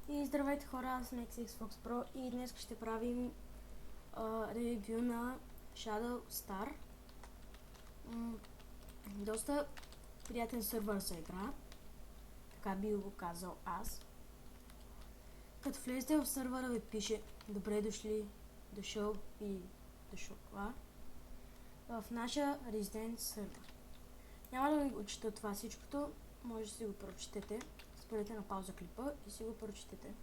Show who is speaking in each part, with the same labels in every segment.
Speaker 1: И здравейте хора, аз съм XX Fox Pro и днес ще правим ревю на Shadow Star. Доста приятен сървър за игра, така би го казал аз. Като влезете в сървъра ви пише добре дошли, дошъл и дошла в нашия резидент сървър. Няма да ви го чета това всичкото, може да си го прочетете. Спрете на пауза клипа и си го прочетете.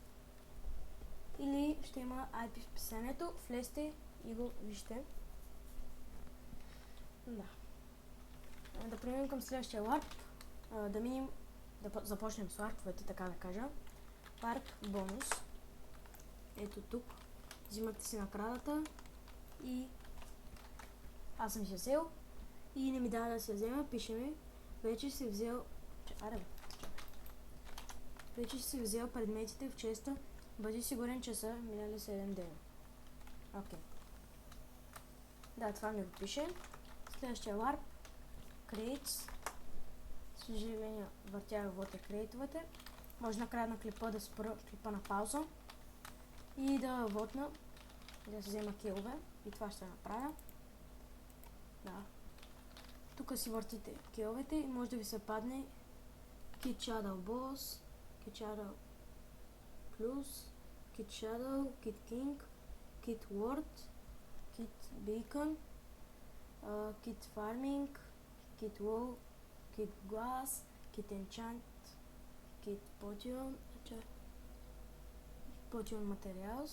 Speaker 1: Или ще има IP в описанието, влезте и го вижте. Да преминем към следващия ларп. Да започнем с ларповете, така да кажа. Ларп бонус. Ето тук. Взимате си наградата и аз съм си взел и не ми дава да се взема, пише ми вече си взел вече си взел предметите в честа, бъди сигурен, че са минали 7 дена. Окей. Да, това ми го пише. Следващия ларп. Creates. Съжаление, въртя вътре крейтовете. Може накрая на клипа да спра клипа на пауза и да вотна, да се взема килове. И това ще направя. Да. Тук си въртите киловете и може да ви се падне Kit Shadow Boss, Kit Shadow Plus, Kit Shadow, Kit King, Kit Ward, Kit Beacon, Kit Farming, Kit Wool, Kit Glass, Kit Enchant, Kit Potion Materials,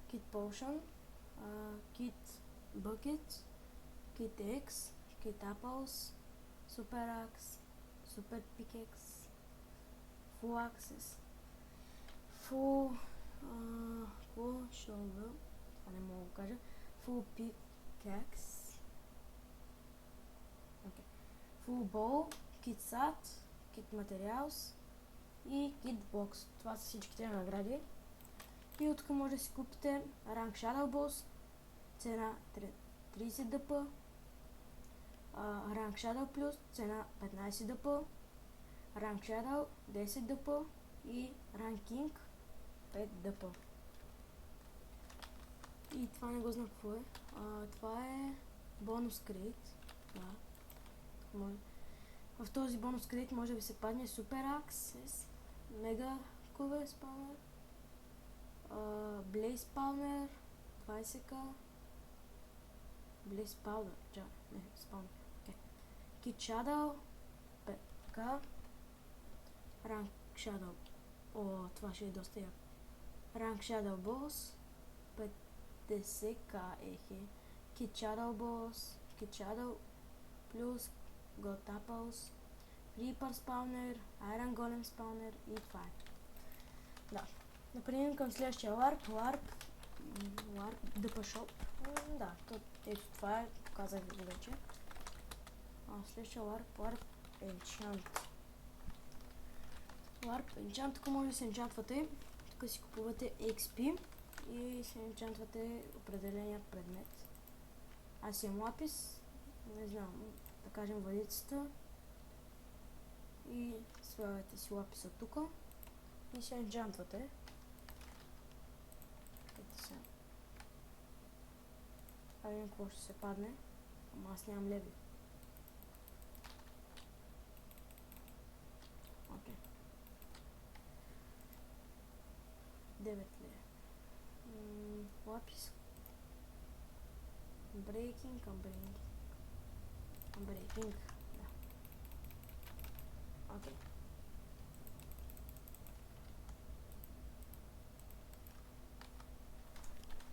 Speaker 1: Kit Potion, Kit Bucket, Kit X, Kit Apples, Super Axe, Super Pickaxe, Full Axes, Full Shovel, това не мога да кажа, Full Pickaxe, Full Bow, Kit Sat, Kit Materials и Kit Box. Това са всичките награди. И от тук може да си купите Rank Shadow Boss, цена 30 дп, Rank Shadow Plus, цена 15 дп, Rank Shadow 10 дп и Rank King 5 дп. И това не го знам какво е. Това е бонус крейт. Да. В този бонус крейт може да ви се падне Super Access, Mega Cover Spawner, Blaze Spawner 20k, Blaze Powder, Spawner, Kit Shadow 5k, Rank Shadow, това ще е доста як, Rank Shadow Boss 50k Kit Shadow Boss, Kit Shadow Plus, Got Apples, Creeper Spawner, Iron Golem Spawner и това е. Да преминем към следващия ларп. Ларп DP Shop. Да, ето това е, показах ви вече. Следващия ларп Enchant. Ларп Enchant, тук може да се енчантвате. Тук си купувате XP и се енчантвате определения предмет. Аз имам лапис, не знам, да кажем въдицата. И слагате си лаписа тук и се енчантвате. А видим какво ще се падне, ама аз нямам леви. Окей. 9 леви. Лапис. Unbreaking, да. Окей.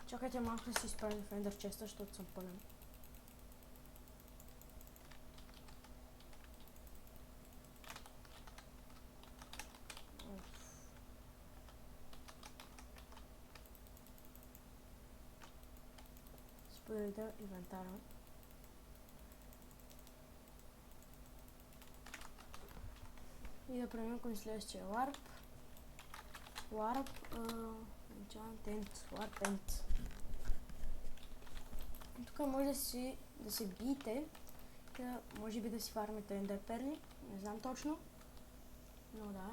Speaker 1: Чакайте малко да си изправим в Ender Chest, защото съм пълен. Споделя инвентара. И да преминем към следващия ларп. Enchant. Тук може да се биете, може би да си фармите ендер перли, не знам точно, но да.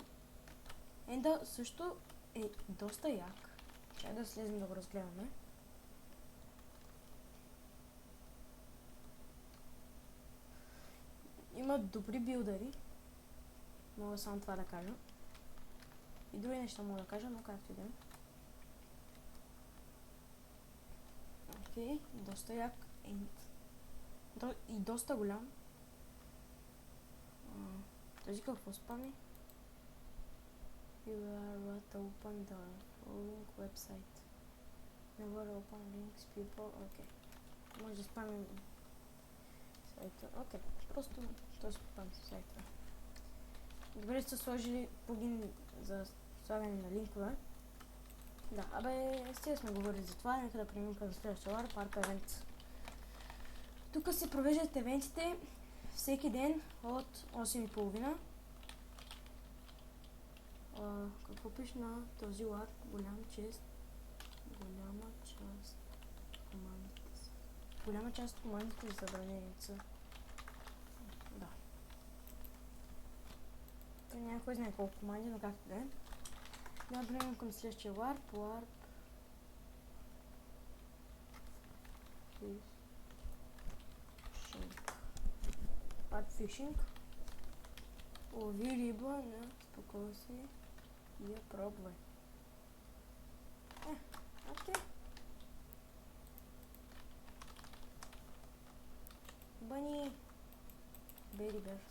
Speaker 1: Енда също е доста як. Чай да слезем да го разгледаме. Има добри билдъри. Мога само това да кажа. И други неща мога да кажа, но както и да е. Окей, доста як. И доста голям. Този какво спами? You are what open the following website. Never open links people. Окей. Може да спамим сайта. Окей. Просто този спам сайта. Добре сте сложили плагин за слагане на линкове. Да, стига сме говорили за това. Нека да преминем към следващия лар, парк евент. Тук се провеждат евентите всеки ден от 8:30. Какво пише на този лар? Голяма част от командите са забранени. Да. Той няма кой знае колко команди, но както да е. Да преминем към следващия ларп. Ларп фишинг. Лови риба на спокойствие и я пробвай. Окей. Bunny. Baby bears.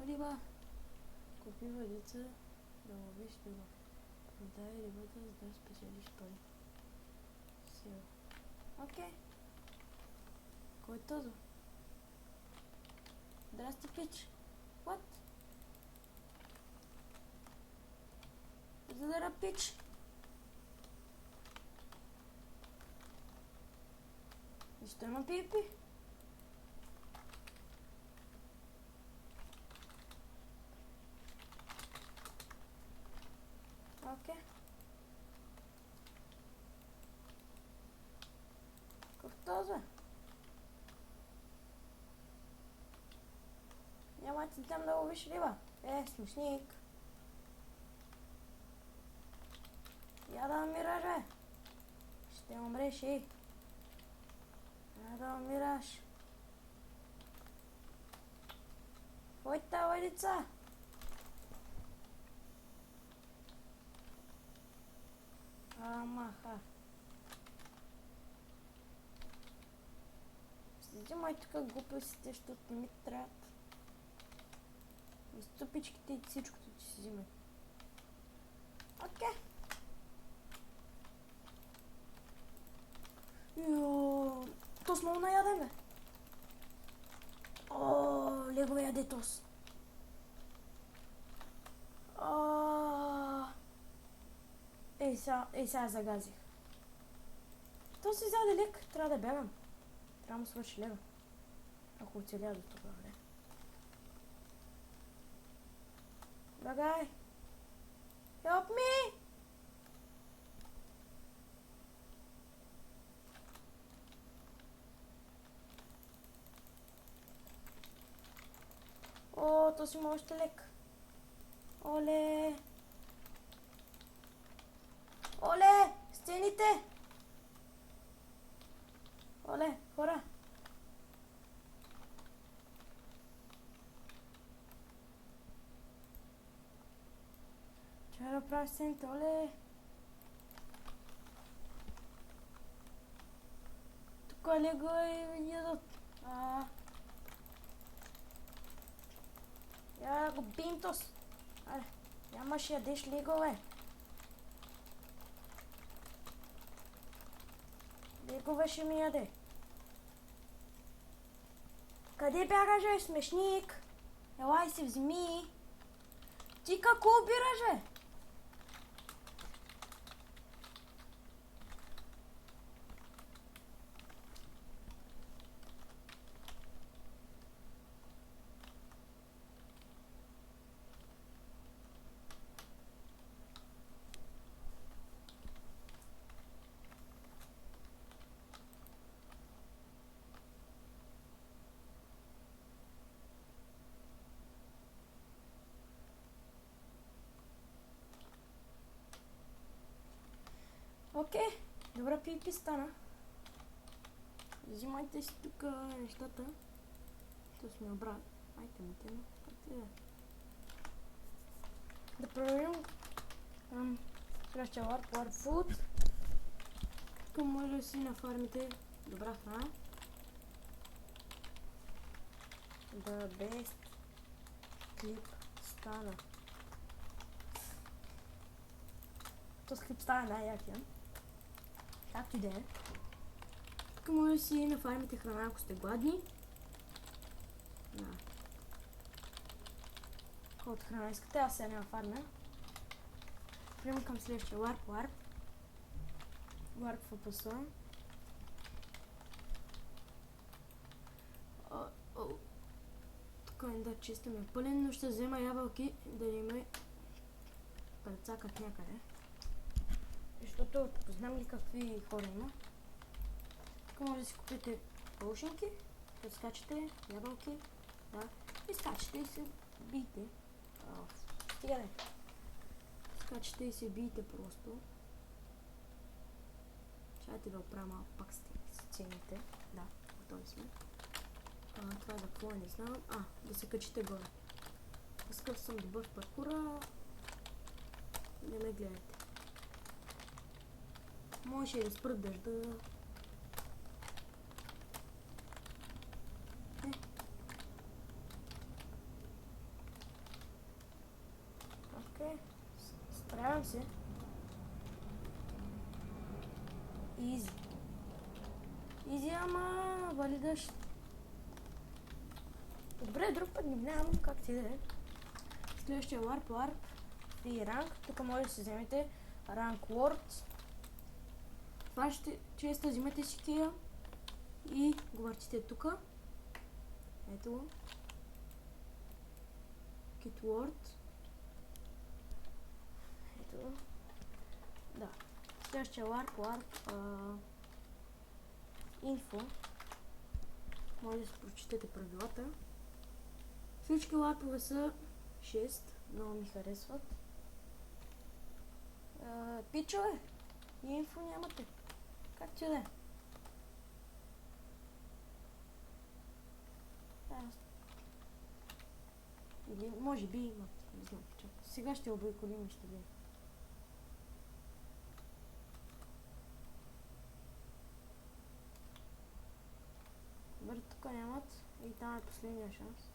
Speaker 1: Риба. Купи въдица да ловиш риба. Продай рибата, за да спечелиш пари. Сила. Окей. Кой е този? Здрасти, пич. What? Здра, пич. Защо има пипи? Окей. Какъв този? Няма ти там да ловиш риба. Смешник. Я да умираш, ще умреш и. Я да умираш. Твоята лъдица. Маха. Следи май тук глупостите, защото не ми трябват. И стъпичките и всичкото ти си взимай. Окей. Тос много наядем, бе. Легове яде тос. Сега загазих. То си взе лек, трябва да бягам. Трябва да му свърши лева. Ако оцеля до тук, бе. Бягай! Help me! То си има още лек. Оле! Оле! Стените! Оле, хора! Чай да правя стените, оле! Тук лего и ядат. Я го бим тос. Аре, нямаш ядеш легове. Легове ще ми яде. Къде бягаш, смешник? Елай се вземи. Ти какво обираш, бе? Окей, добра PvP стана. Взимайте си тук нещата. То сме обрат. Айтемите, но как ти да. Да проверим. Следващия Warp Food. Тук може да си нафармите добра храна. The best clip стана. То клип стана най-якия. Както и да е. Тук може да си нафармите храна, ако сте гладни. Да. Колкото храна искате, аз сега няма фармя. Приема към следващия Warp. Warp FPS. Тук да чистим е пълен, но ще взема ябълки да не ме прецакат някъде. Защото знам ли какви хора има. Тук може да си купите пълшинки, скачате ябълки, да, и скачате и се бийте. Стига не. Скачате и се бийте просто. Чайте да оправя малко пак с цените. Да, готови сме. Това за какво не знам. Да се качите горе. Аз съм добър в паркура. Не ме гледайте. Може и да спрат дъжда. Окей. Справям се. Изи. Изи, ама вали дъжд. Добре, друг път не знам как ти да е. Следващия Warp и ранг. Тук може да си вземете ранг Words. Това ще често взимате си кия и го въртите тук. Ето го. Kit Word. Ето го. Да. Следващия Warp Info. Може да си прочетете правилата. Всички лапове са 6. Много ми харесват. Пичове! И инфо нямате. Как ти да е? Или може би имате. Не знам. Сега ще обиколим и ще видим. Добре, тук нямат. И там е последния шанс.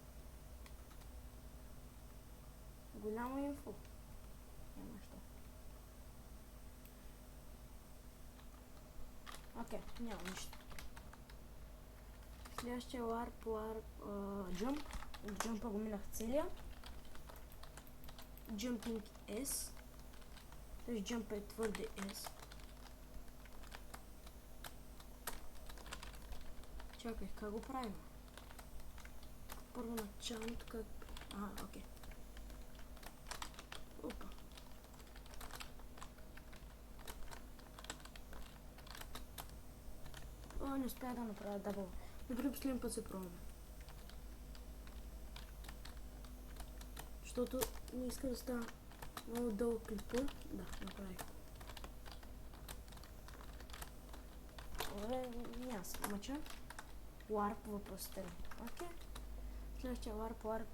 Speaker 1: Голямо инфо. Няма що. Окей, няма нищо. Следващия Warp Jump. Джампа го минах целия. Jumping S. Този Jump е твърде S. Чакай, как го правим? Първоначалното как... окей. Опа. Не успя да направя дабъл. Добре, последния път се пробваме. Защото не иска да става много дълго клипа. Да, направих. Добре, няма се мъча. Warp въпросителен. Окей. Следващия Warp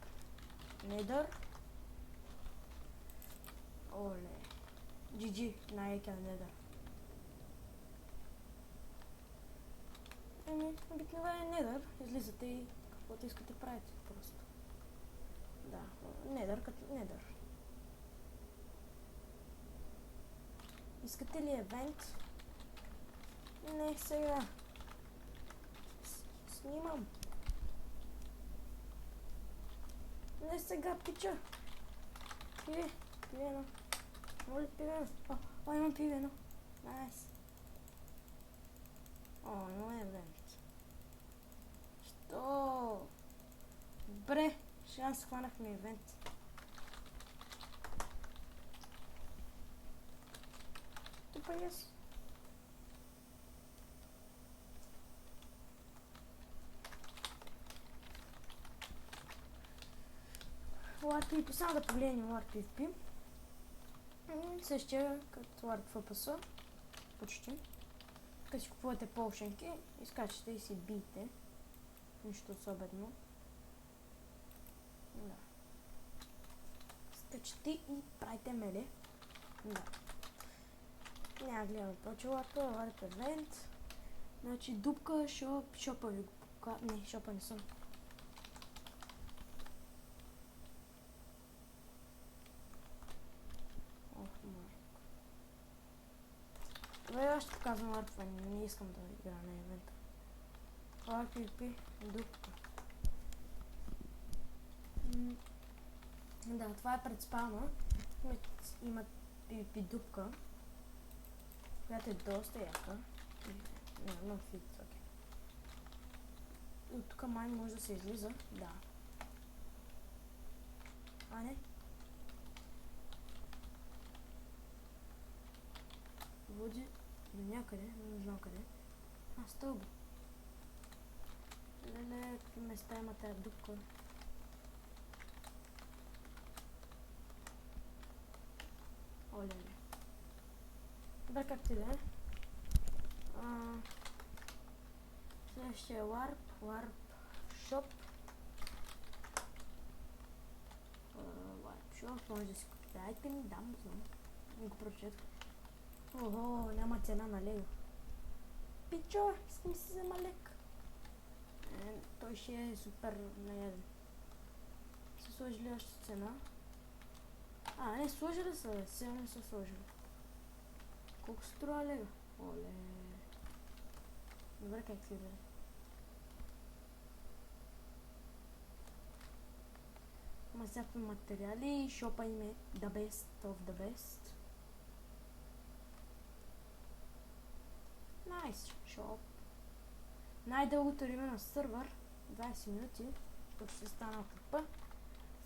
Speaker 1: Nether. Оле. GG, най-екия Nether. Обикновен Nether. Излизате и каквото искате правите просто. Да, Nether като Nether. Искате ли евент? Не сега. Снимам. Не сега, пича. Пивено. Моля, пивено. Имам пивено. Найс. Но евент. Що? Добре, шанс хванахме евент. Тупа yes. LARP, само да погледнем LARP. Същия като LARP FPS. Почти. Като си купувате полшенки, изкачате и си биете. Нищо особено. Да. Скачате и правите мели. Да. Няма гледаме повече лапа, варят евент. Значи дупка, шопа ви го покажа. Не, шопа не съм. Ох, майко. Добре, аз ще показвам ларпа, не искам да игра на евента. PvP, дупка. Да, това е пред спауна. Има PvP дупка, която е доста яка. Няма фит, окей. От тук май може да се излиза. Да. А, не. Води до някъде, не знам къде. А, стълба. Леле, какви места има тая дупка. Оле. Добре, как ти да е? Следващия е Warp Shop. Warp Shop, може да си купите айтеми, да, не знам. Не го прочетох. Ого, няма цена на Лего. Пичо, искам си взема лек. Той ще е супер наяден. Са сложили още цена. А, не, сложили са, бе. Сега не са сложили. Колко струва Лего? Оле. Добре, как си да е? Има всякакви материали. Шопа им е the best of the best. Nice shop. Най-дългото време на сървър 20 минути. Тук ще стана клипа.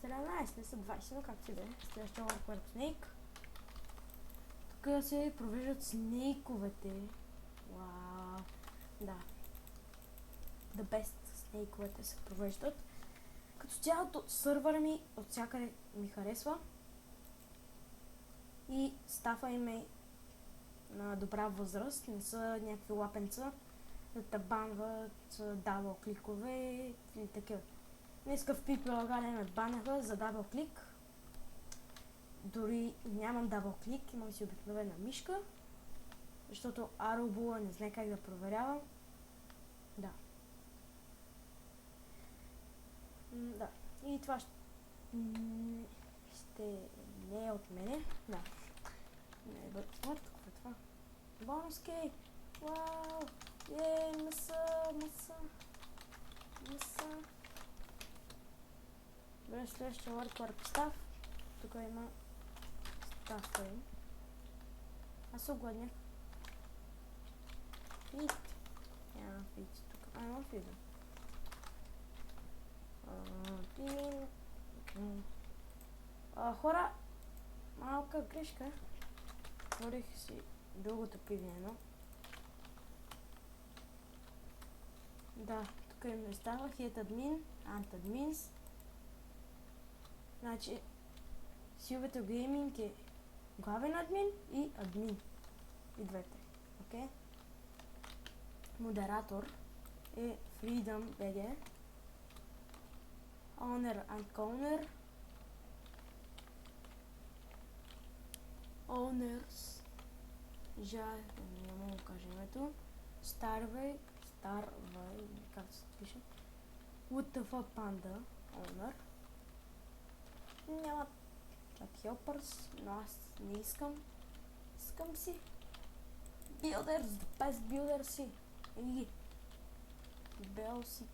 Speaker 1: 17, не са 20, но как си да е. Следващия Warp Snake. Тук се провеждат снейковете. Вау. Да. The best снейковете се провеждат. Като цялото сървъра ми от всякъде ми харесва. И стафа им е на добра възраст. Не са някакви лапенца да те банват дабл кликове или такива. Днеска в Пи прилагане ме банаха за дабл клик. Дори нямам дабл клик, имам си обикновена мишка. Защото Аробула не знае как да проверявам. Да. Да. И това ще не е от мене. Да. Не е бъдър. Какво е това? Бонус кей! Вау! Маса! Добре, следващия Warp став. Тук има ставка им. Аз се огладнях. Фит. Няма фит тук. Има фит. Хора, малка грешка. Отворих си другото пивено. Да, тук им не става Head Admin, Ant Admins. Значи, Silveto Gaming е главен админ и админ. И двете. Окей? Модератор е Freedom BG. Owner and Owner. Owners. Не мога да кажа името. Starway, как се пише? WTF Panda Owner. Няма чак Helpers, но аз не искам. Искам си Builders, the best builder си. И Белси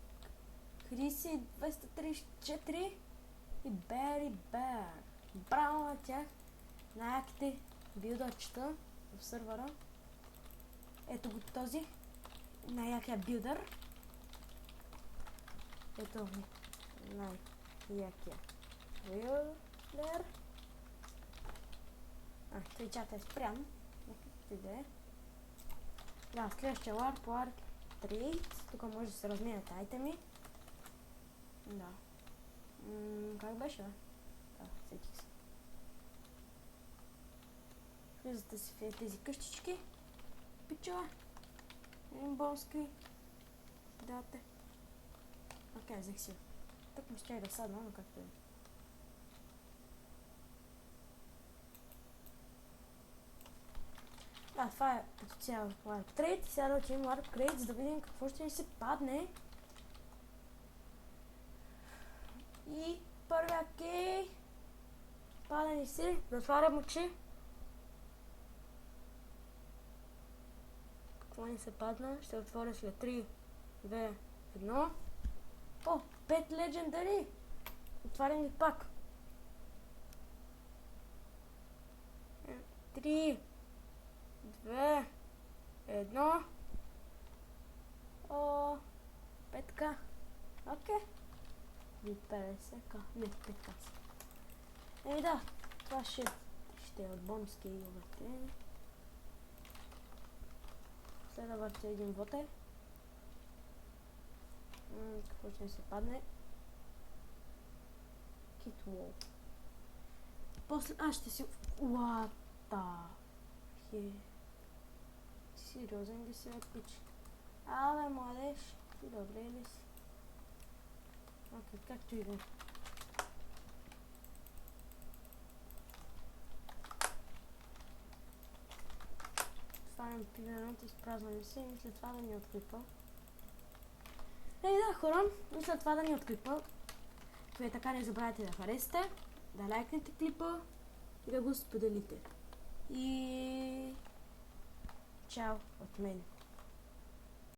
Speaker 1: Криси 234 и Бери Бер. Браво на тях! Най-яките билдърчета в сървъра. Ето го този. Най-якия билдър. Ето най-якия билдър. Той чата е спрям. Както да е. Да, следващия Warp Trade. Тук може да се разменят айтеми. Да. Как беше? Да, сетих се. Влизате си в тези къщички пичове. Един бонски. Дате. Окей, взех си. Тук му щях да садна, но както е. Да, това е като цяло Warp Trade. Сега да отидем Warp Trade, за да видим какво ще ни се падне. И първия кей. Пада ни се. Затварям очи. Какво ни се падна? Ще отворя след 3, 2, 1. О, 5 легендари! Отварям ги пак. 3, 2, 1. О, 5к. Окей. 50к. Не, 5к. Еми да, това ще е от бонус кейовете. Следващия един воте. Какво ще ми се падне? Китвол. После аз ще си... Уата! Сериозен ли си, пич? Абе, младеж, ти добре ли си? Окей, както и да. Отварям пилената, изпразвам се и след това да ни отклипа. Ей да, хора, и след това да ни отклипа. Вие така не забравяйте да харесате, да лайкнете клипа и да го споделите. И... Чао от мен.